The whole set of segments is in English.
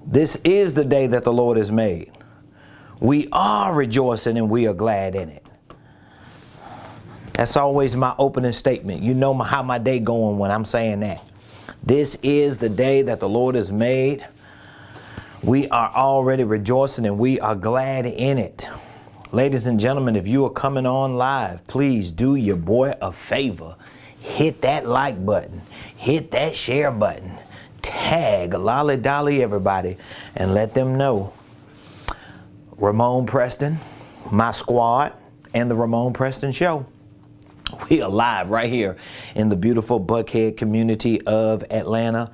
This is the day that the Lord has made. We are rejoicing and we are glad in it. That's always my opening statement. You know how my day going when I'm saying that. This is the day that the Lord has made. We are already rejoicing and we are glad in it. Ladies and gentlemen, if you are coming on live, please do your boy a favor. Hit that like button. Hit that share button. Tag lolly dolly everybody and let them know. Ramonepreston, my squad, and the Ramonepreston Show. We are live right here in the beautiful Buckhead community of Atlanta.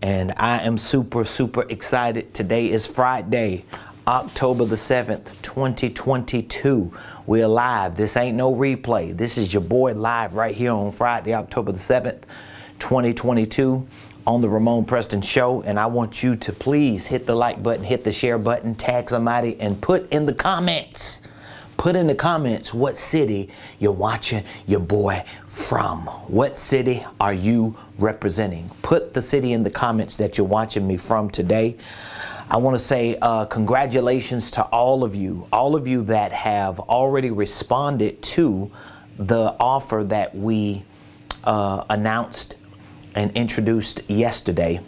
And I am super excited. Today is Friday, October the 7th, 2022. We're live. This ain't no replay. This is your boy live right here on Friday, October the 7th, 2022 on the Ramonepreston Show. And I want you to please hit the like button, hit the share button, tag somebody, and put in the comments. Put in the comments what city you're watching your boy from. What city are you representing? Put the city in the comments that you're watching me from today. I want to say congratulations to all of you that have already responded to the offer that we announced and introduced yesterday.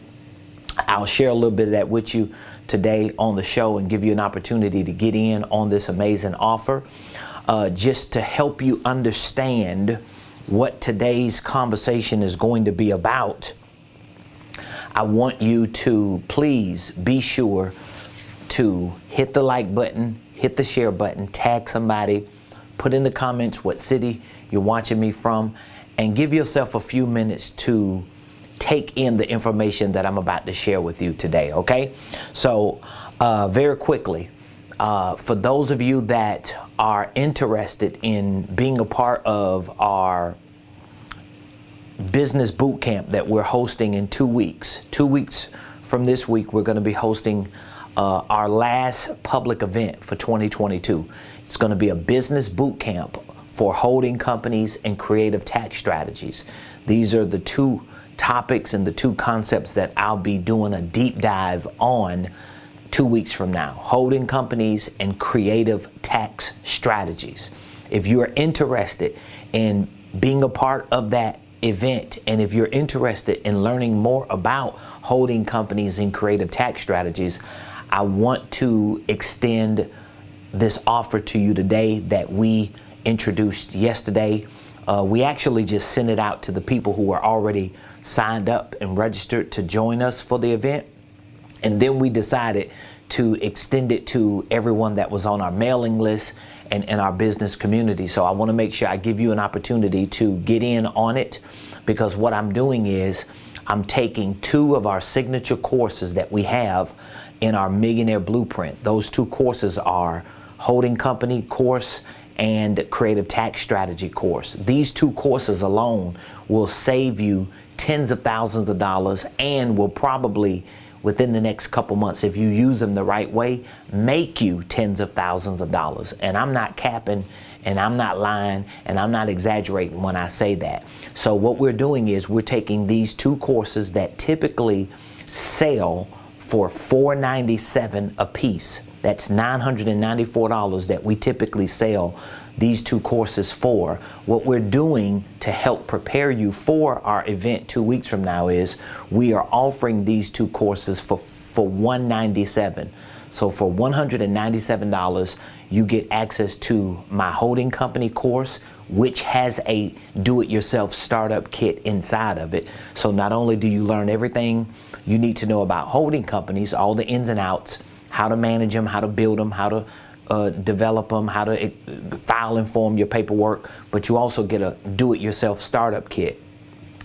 I'll share a little bit of that with you today on the show and give you an opportunity to get in on this amazing offer. Just to help you understand what today's conversation is going to be about, I want you to please be sure to hit the like button, hit the share button, tag somebody, put in the comments what city you're watching me from, and give yourself a few minutes to take in the information that I'm about to share with you today, okay? So very quickly, for those of you that are interested in being a part of our business boot camp that we're hosting in 2 weeks. 2 weeks from this week, we're going to be hosting our last public event for 2022. It's going to be a business boot camp for holding companies and creative tax strategies. These are the two topics and the two concepts that I'll be doing a deep dive on 2 weeks from now. Holding companies and creative tax strategies. If you are interested in being a part of that event, and if you're interested in learning more about holding companies and creative tax strategies, I want to extend this offer to you today that we introduced yesterday. We actually just sent it out to the people who were already signed up and registered to join us for the event. And then we decided to extend it to everyone that was on our mailing list and in our business community. So I want to make sure I give you an opportunity to get in on it, because what I'm doing is I'm taking 2 of our signature courses that we have in our Millionaire Blueprint. Those 2 courses are Holding Company course and Creative Tax Strategy course. These 2 courses alone will save you tens of thousands of dollars and will probably, within the next couple months, if you use them the right way, make you tens of thousands of dollars. And I'm not capping, and I'm not lying, and I'm not exaggerating when I say that. So what we're doing is we're taking these 2 courses that typically sell for $497 a piece. That's $994 that we typically sell these 2 courses for. What we're doing to help prepare you for our event 2 weeks from now is we are offering these 2 courses for $197. So for $197, you get access to my Holding Company course, which has a do-it-yourself startup kit inside of it. So not only do you learn everything you need to know about holding companies, all the ins and outs, how to manage them, how to build them, how to develop them, how to file and form your paperwork, but you also get a do-it-yourself startup kit.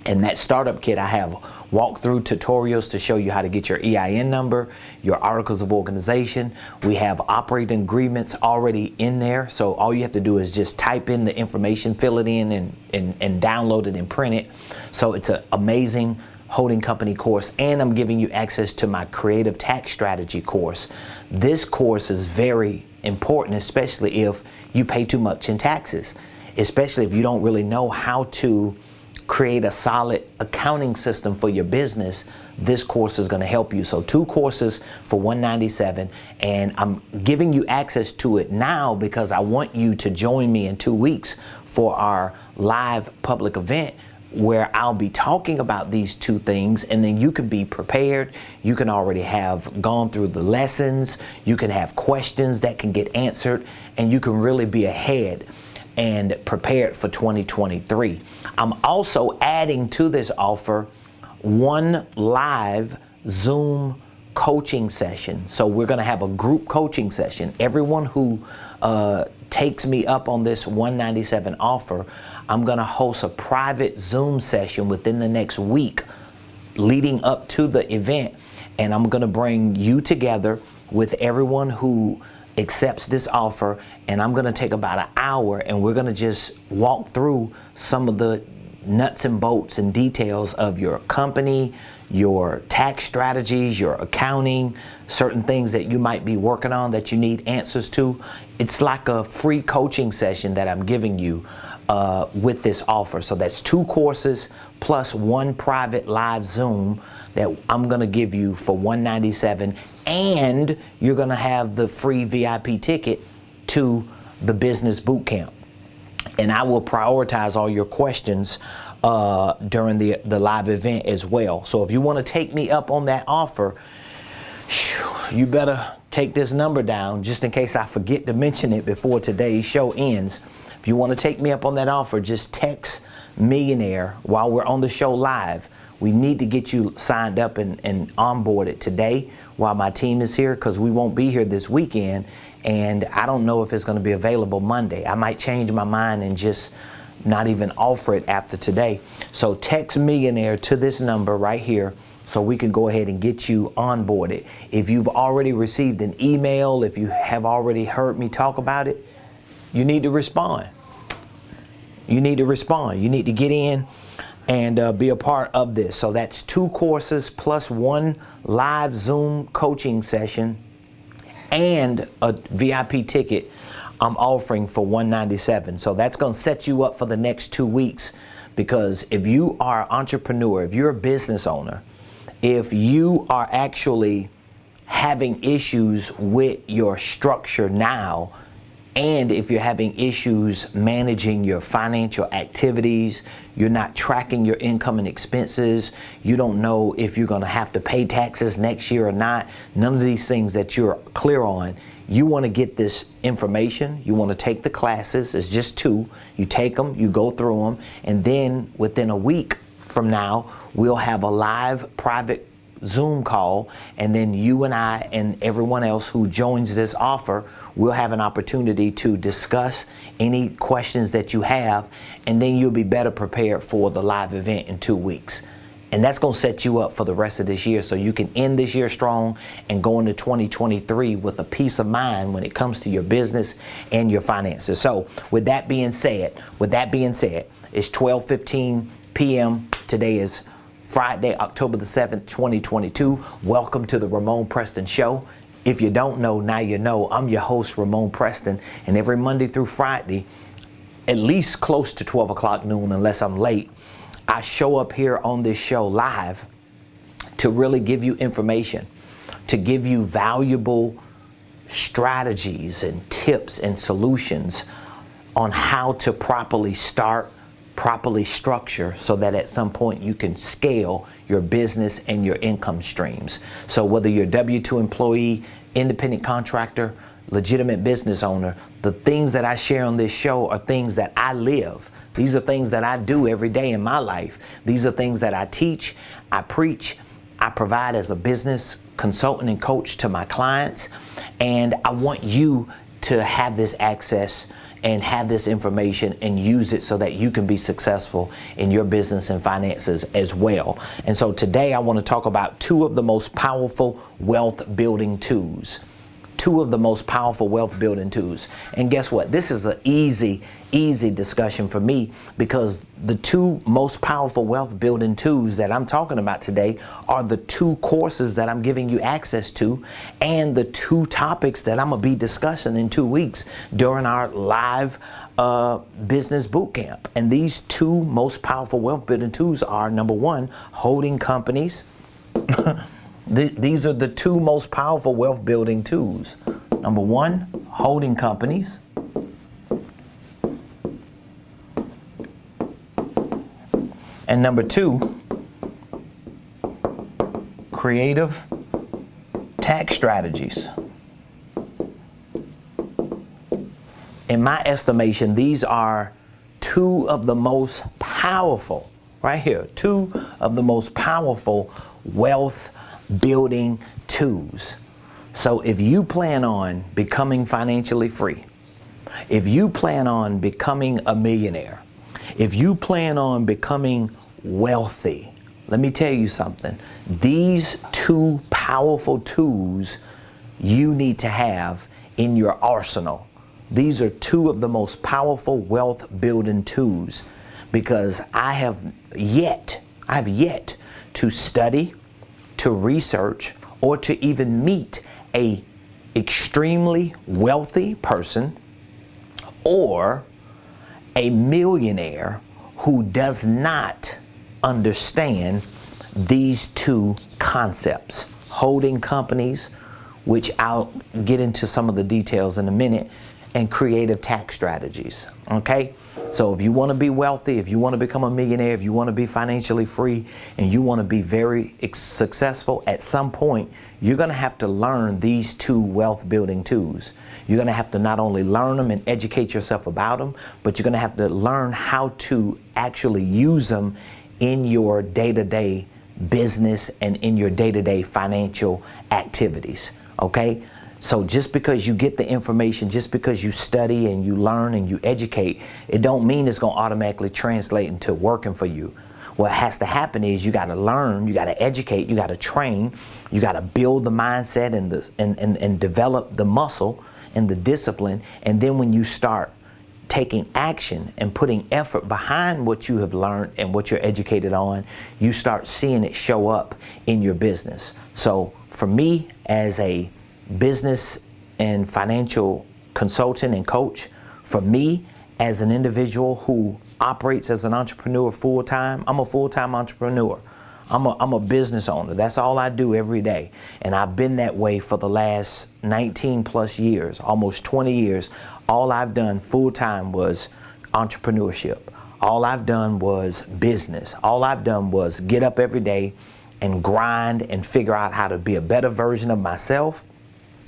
And that startup kit, I have walkthrough tutorials to show you how to get your EIN number, your articles of organization. We have operating agreements already in there. So all you have to do is just type in the information, fill it in, and download it and print it. So it's an amazing holding company course. And I'm giving you access to my creative tax strategy course. This course is very important, especially if you pay too much in taxes, especially if you don't really know how to create a solid accounting system for your business, this course is going to help you. So 2 courses for $197, and I'm giving you access to it now because I want you to join me in 2 weeks for our live public event where I'll be talking about these 2 things, and then you can be prepared. You can already have gone through the lessons. You can have questions that can get answered, and you can really be ahead and prepared for 2023. I'm also adding to this offer 1 live Zoom coaching session. So we're going to have a group coaching session. Everyone who takes me up on this $197 offer, I'm going to host a private Zoom session within the next week leading up to the event, and I'm going to bring you together with everyone who accepts this offer, and I'm going to take about an hour, and we're going to just walk through some of the nuts and bolts and details of your company, your tax strategies, your accounting, certain things that you might be working on that you need answers to. It's like a free coaching session that I'm giving you with this offer. So that's 2 courses plus 1 private live Zoom that I'm going to give you for $197, and you're going to have the free VIP ticket to the business boot camp. And I will prioritize all your questions during the live event as well. So if you want to take me up on that offer, you better take this number down just in case I forget to mention it before today's show ends. If you want to take me up on that offer, just text Millionaire while we're on the show live. We need to get you signed up and onboarded today while my team is here, because we won't be here this weekend, and I don't know if it's going to be available Monday. I might change my mind and just not even offer it after today. So text Millionaire to this number right here so we can go ahead and get you onboarded. If you've already received an email, if you have already heard me talk about it, you need to respond. You need to respond. You need to get in and be a part of this. So that's 2 courses plus 1 live Zoom coaching session and a VIP ticket I'm offering for $197. So that's going to set you up for the next 2 weeks, because if you are an entrepreneur, if you're a business owner, if you are actually having issues with your structure now, and if you're having issues managing your financial activities, you're not tracking your income and expenses, you don't know if you're going to have to pay taxes next year or not, none of these things that you're clear on, you want to get this information, you want to take the classes. It's just 2. You take them, you go through them, and then within a week from now, we'll have a live private Zoom call, and then you and I and everyone else who joins this offer, we'll have an opportunity to discuss any questions that you have, and then you'll be better prepared for the live event in 2 weeks. And that's going to set you up for the rest of this year, so you can end this year strong and go into 2023 with a peace of mind when it comes to your business and your finances. So with that being said, it's 12:15 p.m. Today is Friday, October the 7th, 2022. Welcome to the Ramonepreston Show. If you don't know, now you know. I'm your host, Ramonepreston, and every Monday through Friday, at least close to 12 o'clock noon, unless I'm late, I show up here on this show live to really give you information, to give you valuable strategies and tips and solutions on how to properly start, properly structure, so that at some point you can scale your business and your income streams. So whether you're a W-2 employee, independent contractor, legitimate business owner, the things that I share on this show are things that I live. These are things that I do every day in my life. These are things that I teach, I preach, I provide as a business consultant and coach to my clients. And I want you to have this access and have this information and use it so that you can be successful in your business and finances as well. And so today I want to talk about 2 of the most powerful wealth building tools. 2 two of the most powerful wealth building tools. And guess what? This is an easy discussion for me, because the two most powerful wealth building tools that I'm talking about today are the two courses that I'm giving you access to, and the two topics that I'm going to be discussing in 2 weeks during our live business boot camp. And these two most powerful wealth building tools are, number one, holding companies. These are the two most powerful wealth building tools. Number one, holding companies. And number two, creative tax strategies. In my estimation, these are two of the most powerful, right here, two of the most powerful wealth building tools. So if you plan on becoming financially free, if you plan on becoming a millionaire, if you plan on becoming wealthy, let me tell you something. These two powerful tools you need to have in your arsenal. These are two of the most powerful wealth building tools, because I have yet to study, to research, or to even meet a extremely wealthy person or a millionaire who does not understand these two concepts: holding companies, which I'll get into some of the details in a minute, and creative tax strategies. Okay? So if you want to be wealthy, if you want to become a millionaire, if you want to be financially free, and you want to be very successful, at some point, you're going to have to learn these two wealth building tools. You're going to have to not only learn them and educate yourself about them, but you're going to have to learn how to actually use them in your day-to-day business and in your day-to-day financial activities. Okay? So just because you get the information, just because you study and you learn and you educate, it don't mean it's going to automatically translate into working for you. What has to happen is you got to learn, you got to educate, you got to train, you got to build the mindset and develop the muscle and the discipline. And then when you start taking action and putting effort behind what you have learned and what you're educated on, you start seeing it show up in your business. So for me, as a business and financial consultant and coach, for me as an individual who operates as an entrepreneur full-time, I'm a full-time entrepreneur. I'm a business owner. That's all I do every day. And I've been that way for the last 19 plus years, almost 20 years. All I've done full-time was entrepreneurship. All I've done was business. All I've done was get up every day and grind and figure out how to be a better version of myself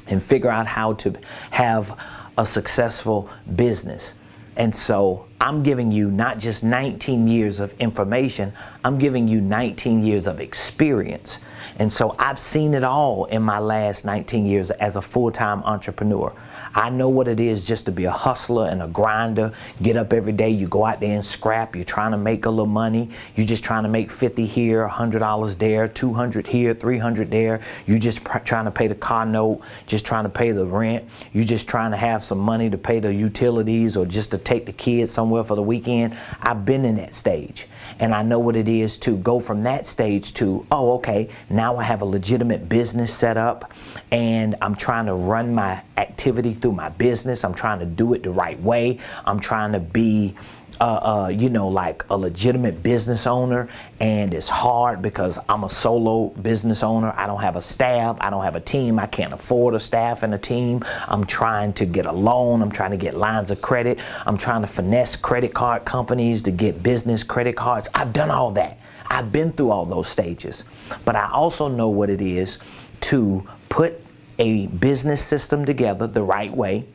and figure out how to have a successful business. And so I'm giving you not just 19 years of information, I'm giving you 19 years of experience. And so I've seen it all in my last 19 years as a full-time entrepreneur. I know what it is just to be a hustler and a grinder. Get up every day, you go out there and scrap, you're trying to make a little money. You're just trying to make 50 here, $100 there, 200 here, 300 there. You just trying to pay the car note, just trying to pay the rent. You just trying to have some money to pay the utilities or just to take the kids somewhere for the weekend. I've been in that stage. And I know what it is to go from that stage to, oh, okay, now I have a legitimate business set up and I'm trying to run my activity through my business. I'm trying to do it the right way. I'm trying to be, like a legitimate business owner. And it's hard because I'm a solo business owner. I don't have a staff. I don't have a team. I can't afford a staff and a team. I'm trying to get a loan. I'm trying to get lines of credit. I'm trying to finesse credit card companies to get business credit cards. I've done all that. I've been through all those stages. But I also know what it is to put a business system together the right way,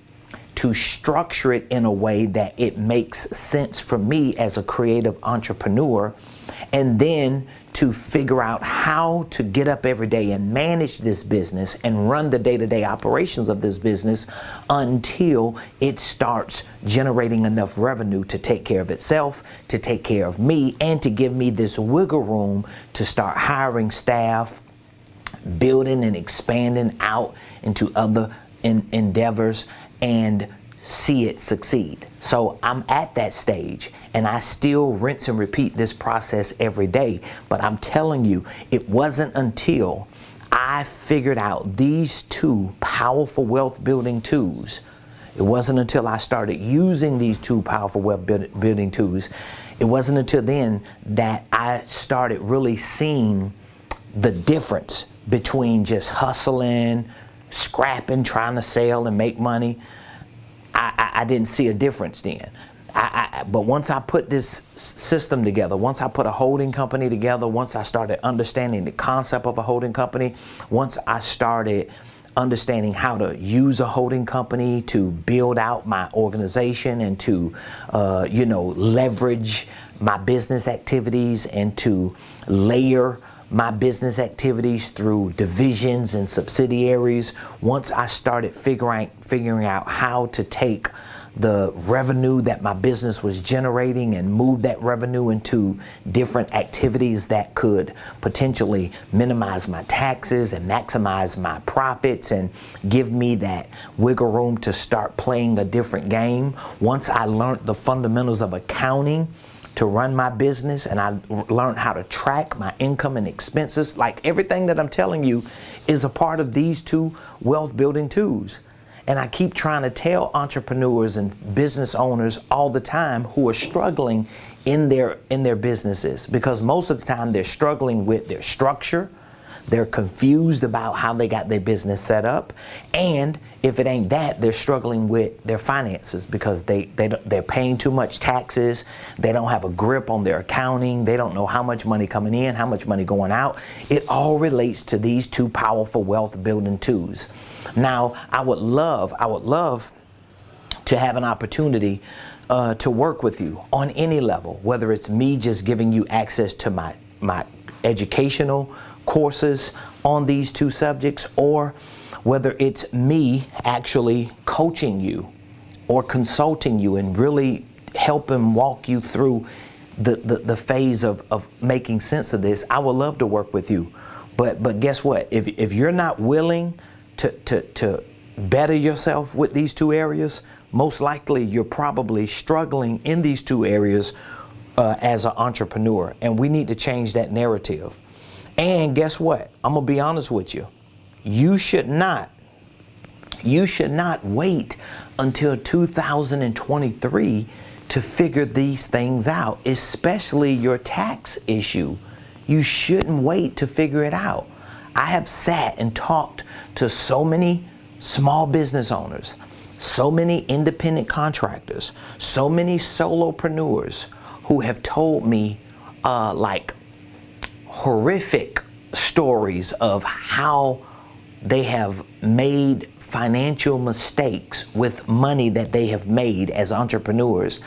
to structure it in a way that it makes sense for me as a creative entrepreneur, and then to figure out how to get up every day and manage this business and run the day-to-day operations of this business until it starts generating enough revenue to take care of itself, to take care of me, and to give me this wiggle room to start hiring staff, building and expanding out into other endeavors and see it succeed. So I'm at that stage, and I still rinse and repeat this process every day. But I'm telling you, it wasn't until I figured out these two powerful wealth building tools. It wasn't until I started using these two powerful wealth building tools. It wasn't until then that I started really seeing the difference between just hustling, scrapping, trying to sell and make money. I didn't see a difference then. But once I put this system together, once I put a holding company together, once I started understanding the concept of a holding company, once I started understanding how to use a holding company to build out my organization and to, leverage my business activities and to layer my business activities through divisions and subsidiaries. Once I started figuring out how to take the revenue that my business was generating and move that revenue into different activities that could potentially minimize my taxes and maximize my profits and give me that wiggle room to start playing a different game. Once I learned the fundamentals of accounting to run my business, and I learned how to track my income and expenses, like everything that I'm telling you is a part of these two wealth building tools. And I keep trying to tell entrepreneurs and business owners all the time who are struggling in their businesses, because most of the time they're struggling with their structure, they're confused about how they got their business set up, and if it ain't that, they're struggling with their finances because they're paying too much taxes, they don't have a grip on their accounting, they don't know how much money coming in, how much money going out. It all relates to these two powerful wealth building tools. Now, I would love to have an opportunity to work with you on any level, whether it's me just giving you access to my educational courses on these two subjects, or whether it's me actually coaching you or consulting you and really helping walk you through the phase of making sense of this. I would love to work with you. But guess what? If you're not willing to better yourself with these two areas, most likely you're probably struggling in these two areas as an entrepreneur. And we need to change that narrative. And guess what? I'm going to be honest with you. You should not wait until 2023 to figure these things out, especially your tax issue. You shouldn't wait to figure it out. I have sat and talked to so many small business owners, so many independent contractors, so many solopreneurs who have told me horrific stories of how they have made financial mistakes with money that they have made as entrepreneurs,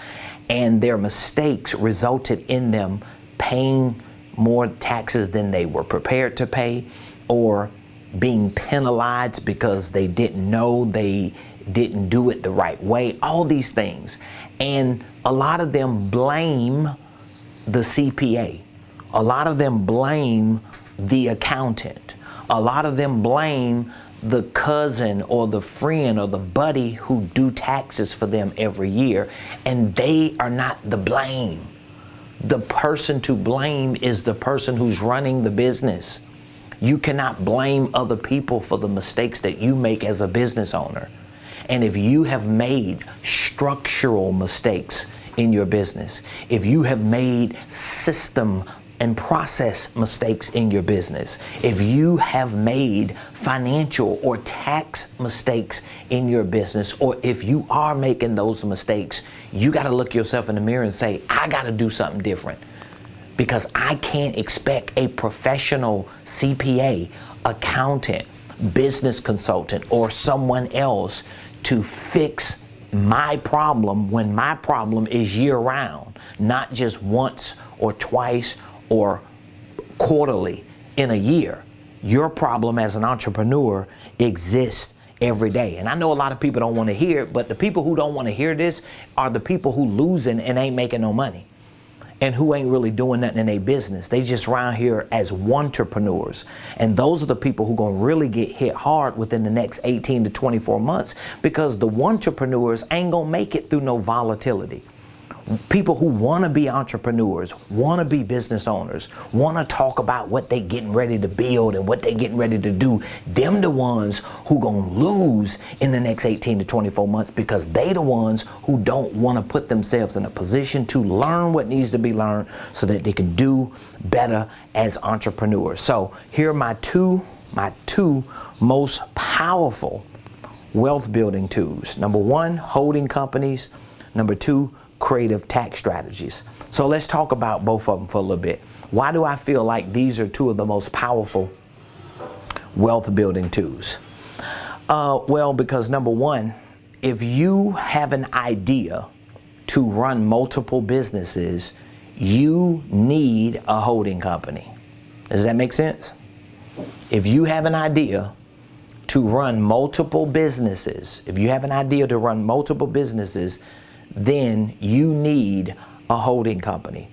and their mistakes resulted in them paying more taxes than they were prepared to pay, or being penalized because they didn't know, they didn't do it the right way, all these things. And a lot of them blame the CPA. A lot of them blame the accountant. A lot of them blame the cousin or the friend or the buddy who do taxes for them every year, and they are not the blame. The person to blame is the person who's running the business. You cannot blame other people for the mistakes that you make as a business owner. And if you have made structural mistakes in your business, if you have made system and process mistakes in your business, if you have made financial or tax mistakes in your business, or if you are making those mistakes, you got to look yourself in the mirror and say, I got to do something different, because I can't expect a professional CPA, accountant, business consultant, or someone else to fix my problem when my problem is year-round, not just once or twice or quarterly in a year. Your problem as an entrepreneur exists every day. And I know a lot of people don't want to hear it, but the people who don't want to hear this are the people who losing and ain't making no money. and who ain't really doing nothing in their business. They just around here as entrepreneurs. And those are the people who going to really get hit hard within the next 18 to 24 months, because the entrepreneurs ain't going to make it through no volatility. People who want to be entrepreneurs, want to be business owners, want to talk about what they getting ready to build and what they getting ready to do, them the ones who going to lose in the next 18 to 24 months, because they the ones who don't want to put themselves in a position to learn what needs to be learned so that they can do better as entrepreneurs. So here are my two most powerful wealth building tools. Number one, holding companies. Number two, creative tax strategies. So let's talk about both of them for a little bit. Why do I feel like these are two of the most powerful wealth building tools? Well, because number one, if you have an idea to run multiple businesses, you need a holding company. Does that make sense? If you have an idea to run multiple businesses, then you need a holding company,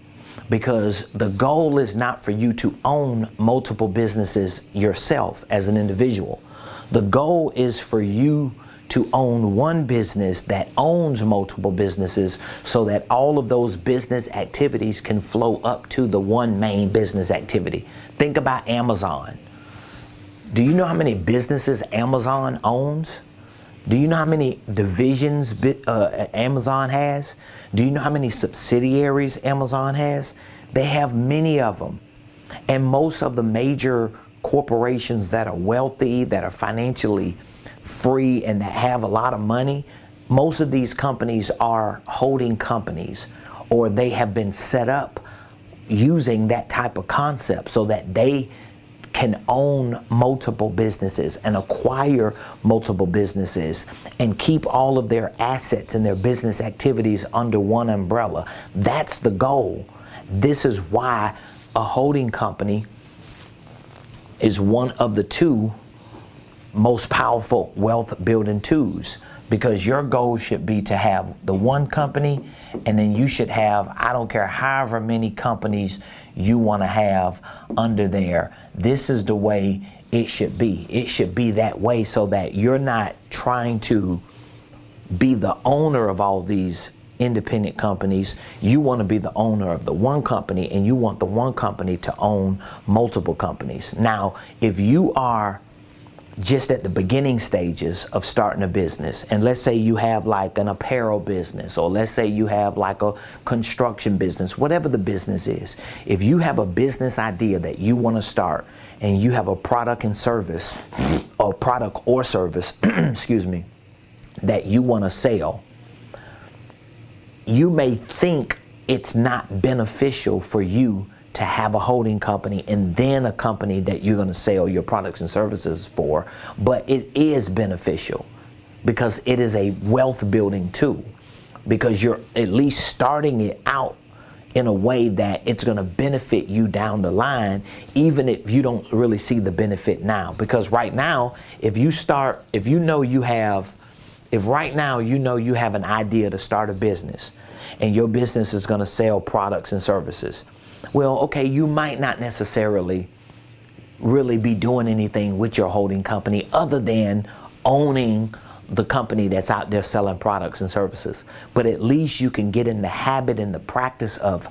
because the goal is not for you to own multiple businesses yourself as an individual. The goal is for you to own one business that owns multiple businesses, so that all of those business activities can flow up to the one main business activity. Think about Amazon. Do you know how many businesses Amazon owns? Do you know how many divisions Amazon has? Do you know how many subsidiaries Amazon has? They have many of them. And most of the major corporations that are wealthy, that are financially free, and that have a lot of money, most of these companies are holding companies, or they have been set up using that type of concept so that they can own multiple businesses and acquire multiple businesses and keep all of their assets and their business activities under one umbrella. That's the goal. This is why a holding company is one of the two most powerful wealth building tools, because your goal should be to have the one company, and then you should have, I don't care however many companies you want to have under there. This is the way it should be. It should be that way, so that you're not trying to be the owner of all these independent companies. You want to be the owner of the one company, and you want the one company to own multiple companies. Now, if you are just at the beginning stages of starting a business, and let's say you have like an apparel business, or let's say you have like a construction business, whatever the business is, if you have a business idea that you want to start, and you have a product and service, or product or service, excuse me, that you want to sell, you may think it's not beneficial for you to have a holding company and then a company that you're going to sell your products and services for, but it is beneficial, because it is a wealth building tool, because you're at least starting it out in a way that it's going to benefit you down the line, even if you don't really see the benefit now. Because right now, if right now you know you have an idea to start a business, and your business is going to sell products and services, well, okay, you might not necessarily really be doing anything with your holding company other than owning the company that's out there selling products and services. But at least you can get in the habit and the practice of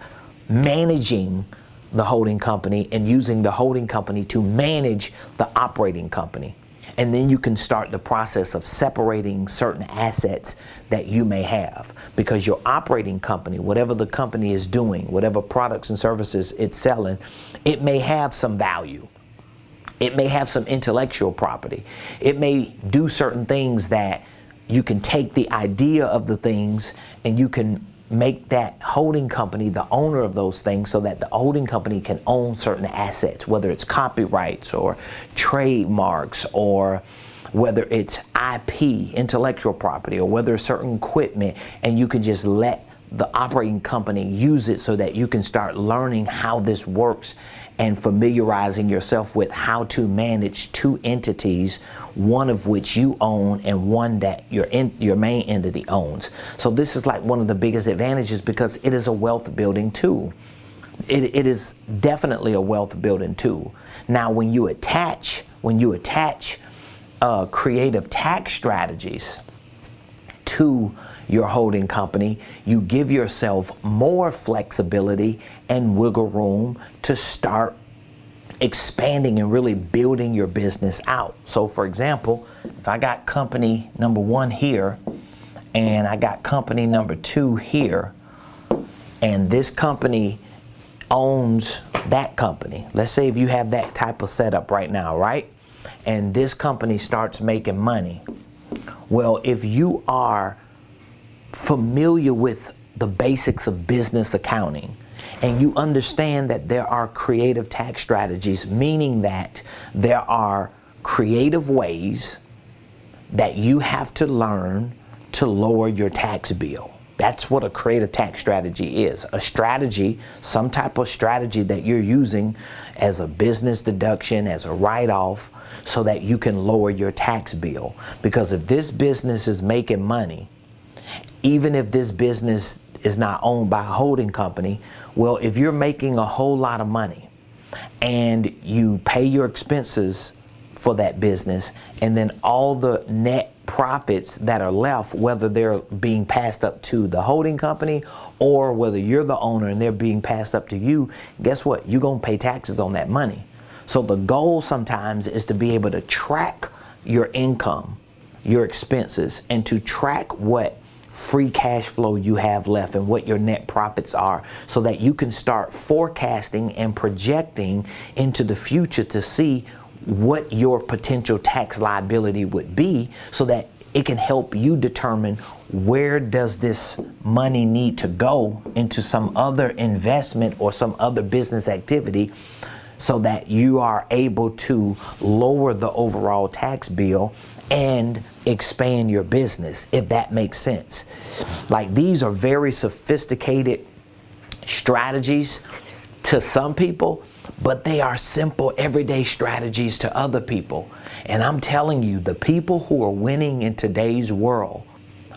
managing the holding company and using the holding company to manage the operating company. And then you can start the process of separating certain assets that you may have, because your operating company, whatever the company is doing, whatever products and services it's selling, it may have some value. It may have some intellectual property. It may do certain things that you can take the idea of the things, and you can make that holding company the owner of those things, so that the holding company can own certain assets, whether it's copyrights or trademarks, or whether it's IP, intellectual property, or whether it's certain equipment, and you can just let the operating company use it so that you can start learning how this works and familiarizing yourself with how to manage two entities, one of which you own and one that your main entity owns. So this is like one of the biggest advantages because it is a wealth building tool. It is definitely a wealth building tool. Now, when you attach creative tax strategies to your holding company, you give yourself more flexibility and wiggle room to start expanding and really building your business out. So for example, if I got company number 1 here and I got company number 2 here, and this company owns that company. Let's say if you have that type of setup right now, right? And this company starts making money. Well, if you are familiar with the basics of business accounting and you understand that there are creative tax strategies, meaning that there are creative ways that you have to learn to lower your tax bill. That's what a creative tax strategy is. A strategy, some type of strategy that you're using as a business deduction, as a write-off, so that you can lower your tax bill. Because if this business is making money, even if this business is not owned by a holding company, well, if you're making a whole lot of money and you pay your expenses for that business, and then all the net profits that are left, whether they're being passed up to the holding company or whether you're the owner and they're being passed up to you, guess what? You're going to pay taxes on that money. So the goal sometimes is to be able to track your income, your expenses, and to track what free cash flow you have left and what your net profits are, so that you can start forecasting and projecting into the future to see what your potential tax liability would be, so that it can help you determine where does this money need to go into some other investment or some other business activity, so that you are able to lower the overall tax bill and expand your business, if that makes sense. Like, these are very sophisticated strategies to some people, but they are simple everyday strategies to other people. And I'm telling you, the people who are winning in today's world,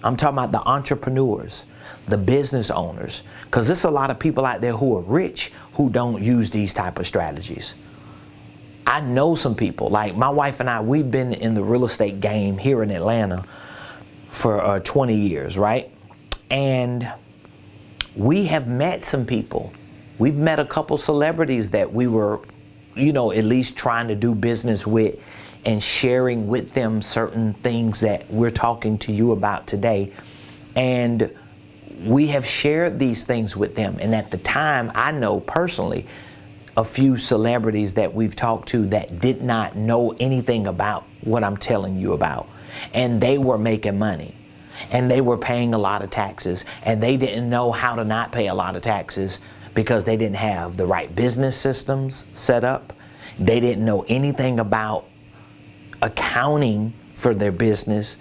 I'm talking about the entrepreneurs, the business owners, because there's a lot of people out there who are rich who don't use these type of strategies. I know some people, like my wife and I, we've been in the real estate game here in Atlanta for 20 years, right? And we have met some people. We've met a couple celebrities that we were, at least trying to do business with and sharing with them certain things that we're talking to you about today. And we have shared these things with them. And at the time, I know personally a few celebrities that we've talked to that did not know anything about what I'm telling you about. And they were making money. And they were paying a lot of taxes. And they didn't know how to not pay a lot of taxes because they didn't have the right business systems set up. They didn't know anything about accounting for their business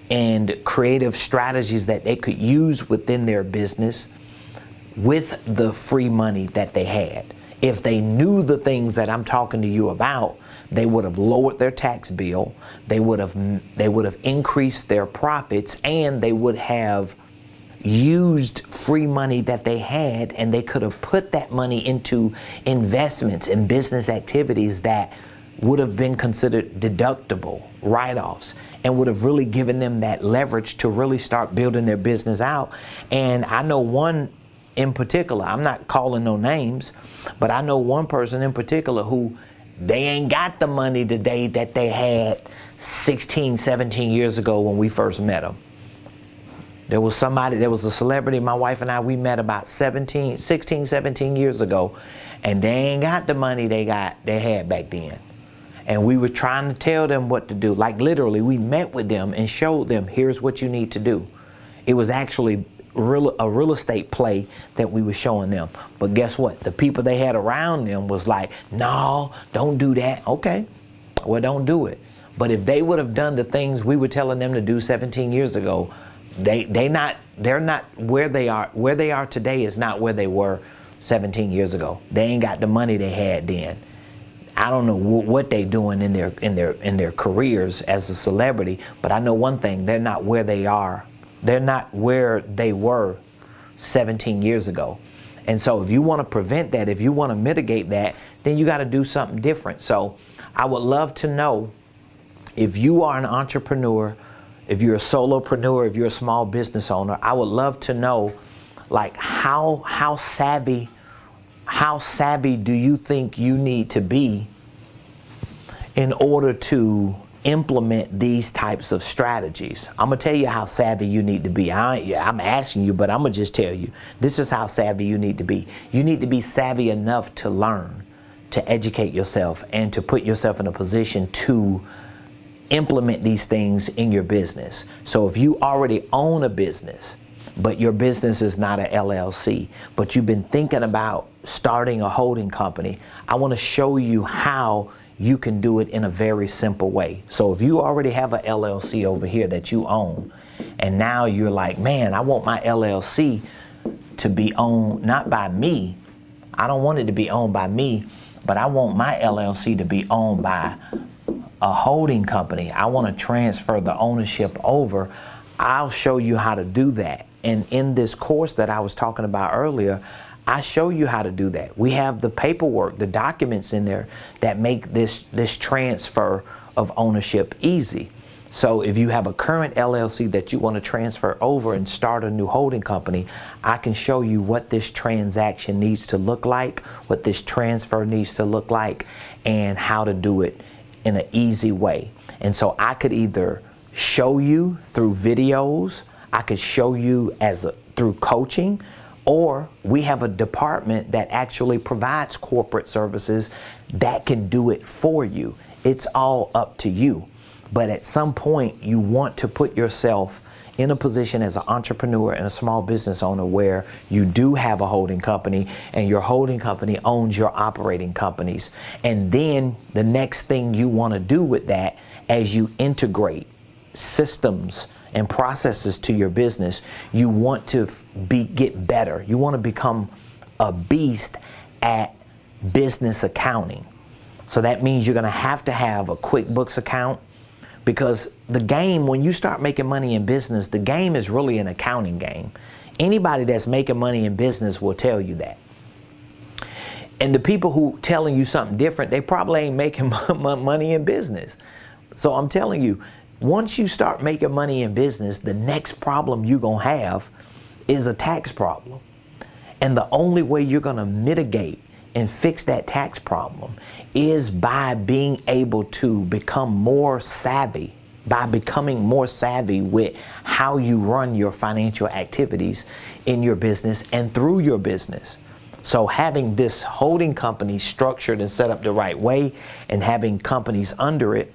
and creative strategies that they could use within their business with the free money that they had. If they knew the things that I'm talking to you about, they would have lowered their tax bill, they would have increased their profits, and they would have used free money that they had, and they could have put that money into investments and business activities that would have been considered deductible write-offs, and would have really given them that leverage to really start building their business out. And I know one in particular, I'm not calling no names, but I know one person in particular who they ain't got the money today that they had 16, 17 years ago when we first met them. There was a celebrity, my wife and I, we met about 16, 17 years ago, and they ain't got the money they had back then. And we were trying to tell them what to do. Like literally, we met with them and showed them, here's what you need to do. It was actually a real estate play that we were showing them. But guess what? The people they had around them was like, no, don't do that. Okay, well, don't do it. But if they would have done the things we were telling them to do 17 years ago, they're not where they are. Where they are today is not where they were 17 years ago. They ain't got the money they had then. I don't know what they doing in their careers as a celebrity, but I know one thing: they're not where they are. They're not where they were 17 years ago. And so if you want to prevent that, if you want to mitigate that, then you got to do something different. So I would love to know, if you are an entrepreneur, if you're a solopreneur, if you're a small business owner, I would love to know, like, how savvy do you think you need to be in order to implement these types of strategies? I'm going to tell you how savvy you need to be. I'm asking you, but I'm going to just tell you, this is how savvy you need to be. You need to be savvy enough to learn, to educate yourself, and to put yourself in a position to implement these things in your business. So if you already own a business, but your business is not an LLC, but you've been thinking about starting a holding company, I want to show you how you can do it in a very simple way. So if you already have a LLC over here that you own, and now you're like, man, I want my LLC to be owned not by me. I don't want it to be owned by me, but I want my LLC to be owned by a holding company. I want to transfer the ownership over. I'll show you how to do that. And in this course that I was talking about earlier, I show you how to do that. We have the paperwork, the documents in there that make this transfer of ownership easy. So if you have a current LLC that you want to transfer over and start a new holding company, I can show you what this transaction needs to look like, what this transfer needs to look like, and how to do it in an easy way. And so I could either show you through videos, I could show you through coaching, or we have a department that actually provides corporate services that can do it for you. It's all up to you. But at some point, you want to put yourself in a position as an entrepreneur and a small business owner where you do have a holding company, and your holding company owns your operating companies. And then the next thing you want to do with that, as you integrate systems and processes to your business, you want to get better. You want to become a beast at business accounting. So that means you're going to have a QuickBooks account, because the game, when you start making money in business, the game is really an accounting game. Anybody that's making money in business will tell you that. And the people who telling you something different, they probably ain't making money in business. So I'm telling you, once you start making money in business, the next problem you're going to have is a tax problem. And the only way you're going to mitigate and fix that tax problem is by being able to become more savvy, by becoming more savvy with how you run your financial activities in your business and through your business. So having this holding company structured and set up the right way, and having companies under it,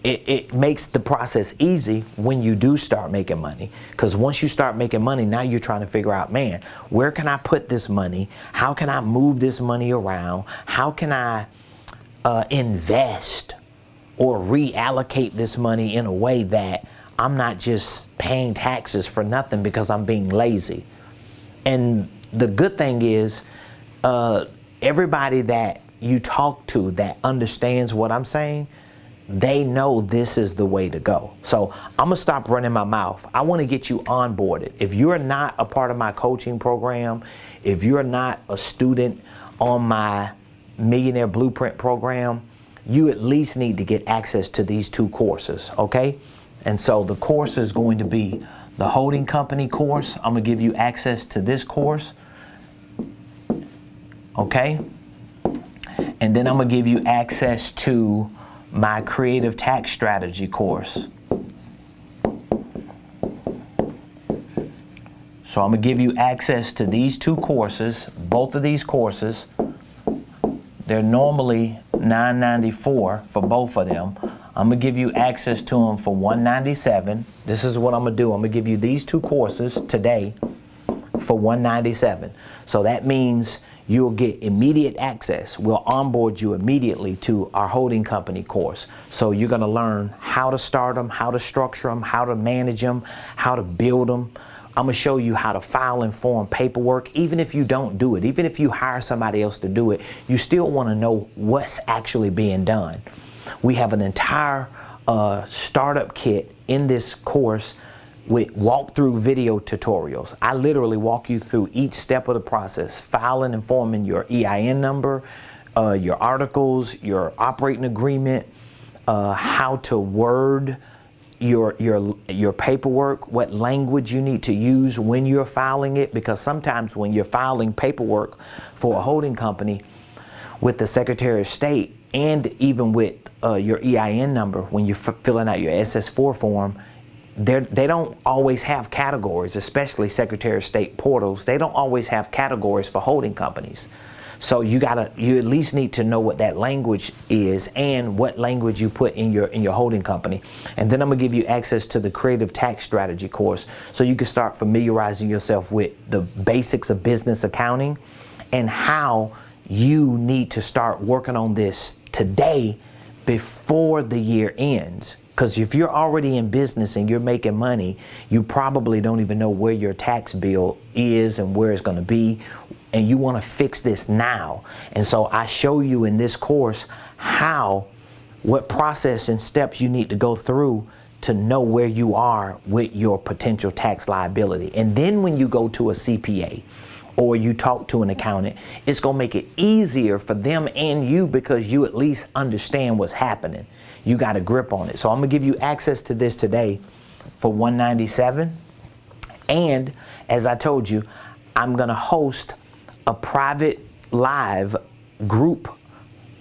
it makes the process easy when you do start making money. Because once you start making money, now you're trying to figure out, man, where can I put this money? How can I move this money around? How can I invest or reallocate this money in a way that I'm not just paying taxes for nothing because I'm being lazy? And the good thing is, everybody that you talk to that understands what I'm saying, they know this is the way to go. So I'm gonna stop running my mouth. I wanna get you onboarded. If you're not a part of my coaching program, if you're not a student on my Millionaire Blueprint program, you at least need to get access to these two courses, okay? And so the course is going to be the holding company course. I'm gonna give you access to this course, okay? And then I'm gonna give you access to my creative tax strategy course. So I'm gonna give you access to these two courses, both of these courses. They're normally $9.94 for both of them. I'm gonna give you access to them for $197. This is what I'm gonna do. I'm gonna give you these two courses today for $197. So that means you'll get immediate access. We'll onboard you immediately to our holding company course. So you're gonna learn how to start them, how to structure them, how to manage them, how to build them, I'm going to show you how to file and form paperwork. Even if you don't do it, even if you hire somebody else to do it, you still want to know what's actually being done. We have an entire startup kit in this course with walkthrough video tutorials. I literally walk you through each step of the process, filing and forming your EIN number, your articles, your operating agreement, how to word your paperwork, what language you need to use when you're filing it, because sometimes when you're filing paperwork for a holding company with the Secretary of State and even with your EIN number, when you're filling out your SS4 form, they don't always have categories, especially Secretary of State portals. They don't always have categories for holding companies. So you at least need to know what that language is and what language you put in your holding company. And then I'm gonna give you access to the Creative Tax Strategy course, so you can start familiarizing yourself with the basics of business accounting and how you need to start working on this today before the year ends. Because if you're already in business and you're making money, you probably don't even know where your tax bill is and where it's going to be, and you want to fix this now. And so I show you in this course what process and steps you need to go through to know where you are with your potential tax liability. And then when you go to a CPA or you talk to an accountant, it's going to make it easier for them and you, because you at least understand what's happening. You got a grip on it. So I'm going to give you access to this today for $197. And as I told you, I'm going to host a private live group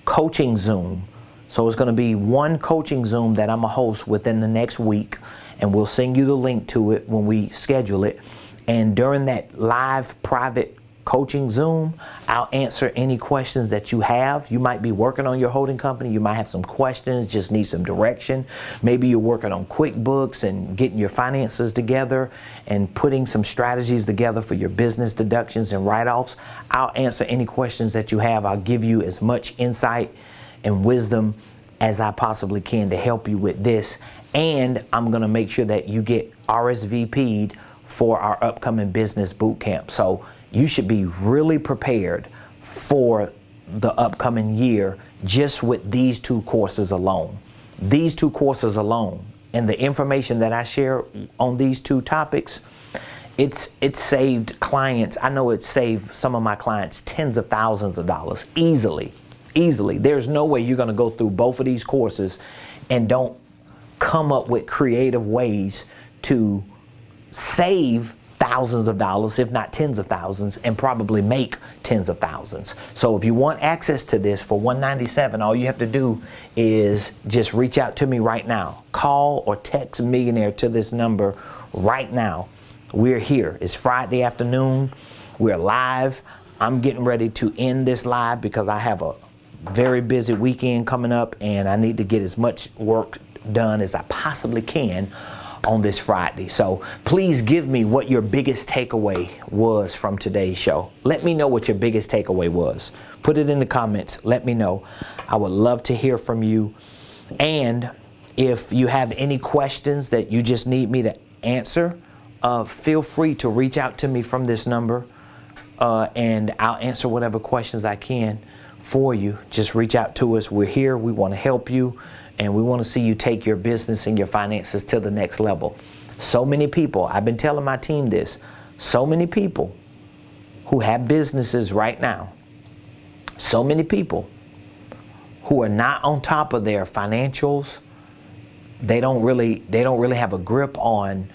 coaching Zoom. So it's going to be one coaching Zoom that I'm going to host within the next week, and we'll send you the link to it when we schedule it. And during that live private coaching Zoom, I'll answer any questions that you have. You might be working on your holding company. You might have some questions, just need some direction. Maybe you're working on QuickBooks and getting your finances together and putting some strategies together for your business deductions and write-offs. I'll answer any questions that you have. I'll give you as much insight and wisdom as I possibly can to help you with this. And I'm going to make sure that you get RSVP'd for our upcoming business boot camp. So you should be really prepared for the upcoming year just with these two courses alone. These two courses alone and the information that I share on these two topics, it's saved clients. I know it's saved some of my clients tens of thousands of dollars easily. There's no way you're going to go through both of these courses and don't come up with creative ways to save thousands of dollars, if not tens of thousands, and probably make tens of thousands. So if you want access to this for $197, all you have to do is just reach out to me right now. Call or text Millionaire to this number right now. We're here. It's Friday afternoon. We're live. I'm getting ready to end this live because I have a very busy weekend coming up, and I need to get as much work done as I possibly can on this Friday. So please give me what your biggest takeaway was from today's show. Let me know what your biggest takeaway was. Put it in the comments. Let me know. I would love to hear from you. And if you have any questions that you just need me to answer, feel free to reach out to me from this number, and I'll answer whatever questions I can for you. Just reach out to us. We're here. We want to help you. And we want to see you take your business and your finances to the next level. So many people, I've been telling my team this, so many people who have businesses right now, so many people who are not on top of their financials, they don't really have a grip on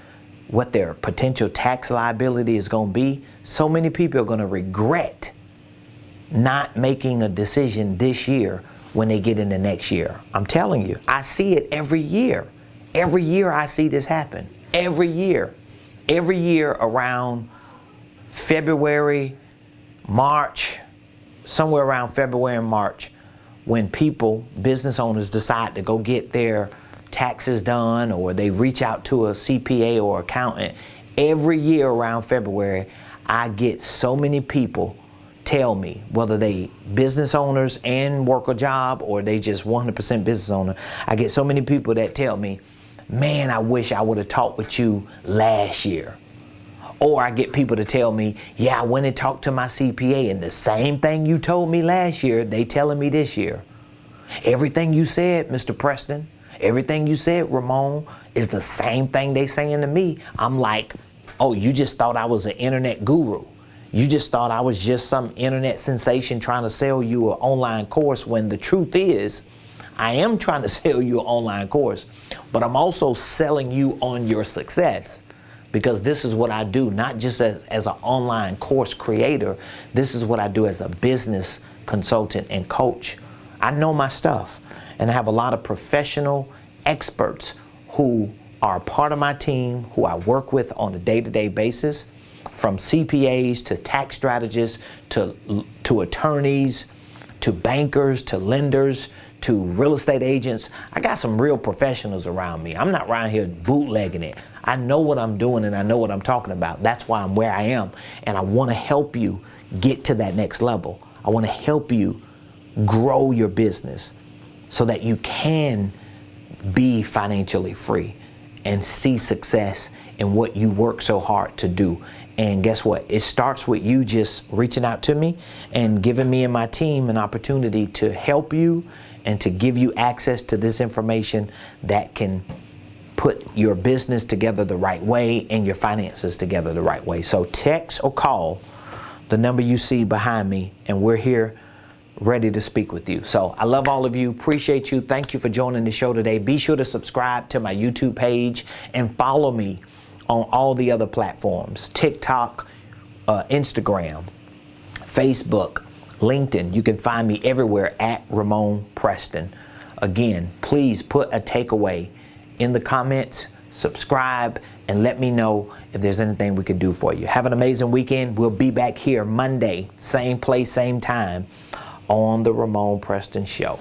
what their potential tax liability is going to be. So many people are going to regret not making a decision this year when they get into next year. I'm telling you, I see it every year. Every year I see this happen. Every year. Every year around February, March, somewhere around February and March, when people, business owners, decide to go get their taxes done, or they reach out to a CPA or accountant, every year around February, I get so many people tell me, whether they business owners and work a job or they just 100% business owner, I get so many people that tell me, man, I wish I would have talked with you last year. Or I get people to tell me, yeah, I went and talked to my CPA, and the same thing you told me last year, they telling me this year. Everything you said, Mr. Preston, everything you said, Ramon, is the same thing they saying to me. I'm like, oh, you just thought I was an internet guru. You just thought I was just some internet sensation trying to sell you an online course, when the truth is, I am trying to sell you an online course, but I'm also selling you on your success, because this is what I do, not just as an online course creator. This is what I do as a business consultant and coach. I know my stuff, and I have a lot of professional experts who are a part of my team, who I work with on a day-to-day basis, from CPAs to tax strategists to attorneys, to bankers, to lenders, to real estate agents. I got some real professionals around me. I'm not around here bootlegging it. I know what I'm doing, and I know what I'm talking about. That's why I'm where I am, and I want to help you get to that next level. I want to help you grow your business so that you can be financially free and see success in what you work so hard to do. And guess what? It starts with you just reaching out to me and giving me and my team an opportunity to help you and to give you access to this information that can put your business together the right way and your finances together the right way. So text or call the number you see behind me, and we're here ready to speak with you. So I love all of you. Appreciate you. Thank you for joining the show today. Be sure to subscribe to my YouTube page and follow me on all the other platforms: TikTok, Instagram, Facebook, LinkedIn. You can find me everywhere at Ramonepreston. Again, please put a takeaway in the comments, subscribe, and let me know if there's anything we can do for you. Have an amazing weekend. We'll be back here Monday, same place, same time, on the Ramonepreston Show.